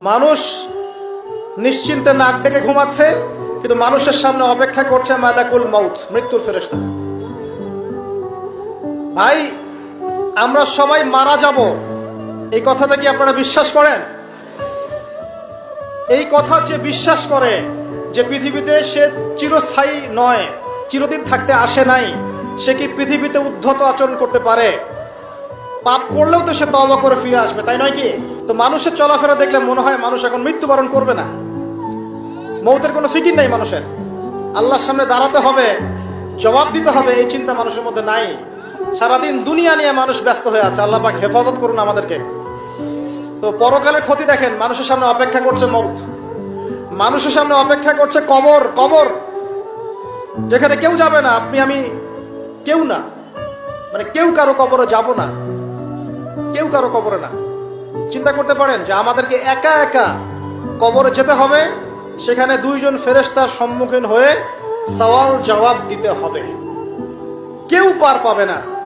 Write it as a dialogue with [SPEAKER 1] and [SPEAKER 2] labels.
[SPEAKER 1] মানুষ নিশ্চিন্তে নাক ডেকে ঘুমাচ্ছে, কিন্তু মানুষের সামনে অপেক্ষা করছে মালাকুল মউত, মৃত্যুর ফেরেশতা। ভাই, আমরা সবাই মারা যাব, এই কথাটা কি আপনারা বিশ্বাস করেন? এই কথা যে বিশ্বাস করে যে পৃথিবীতে সে চিরস্থায়ী নয়, চিরদিন থাকতে আসে নাই, সে কি পৃথিবীতে উদ্ধত আচরণ করতে পারে? পাপ করলেও তো সে তওবা করে ফিরে আসবে, তাই নয় কি? তো মানুষের চলাফেরা দেখলে মনে হয় মানুষ এখন মৃত্যুবরণ করবে না, মৌতের কোনো ফিকির নেই মানুষের। আল্লাহর সামনে দাঁড়াতে হবে, জবাব দিতে হবে, এই চিন্তা মানুষের মধ্যে নাই। সারাদিন দুনিয়া নিয়ে মানুষ ব্যস্ত হয়ে আছে। আল্লাহ পাক হেফাজত করুন আমাদেরকে। তো পরকালের ক্ষতি দেখেন, মানুষের সামনে অপেক্ষা করছে মউত, মানুষের সামনে অপেক্ষা করছে কবর। কবর যেখানে কেউ যাবে না, আপনি আমি কেউ না, মানে কেউ কারো কবরে যাব না, কেউ কারো কবরে না। চিন্তা করতে পারেন যে আমাদেরকে একা একা কবরে যেতে হবে, সেখানে দুইজন ফেরেশতার সম্মুখীন হয়ে সওয়াল জবাব দিতে হবে, কেউ পার পাবে না।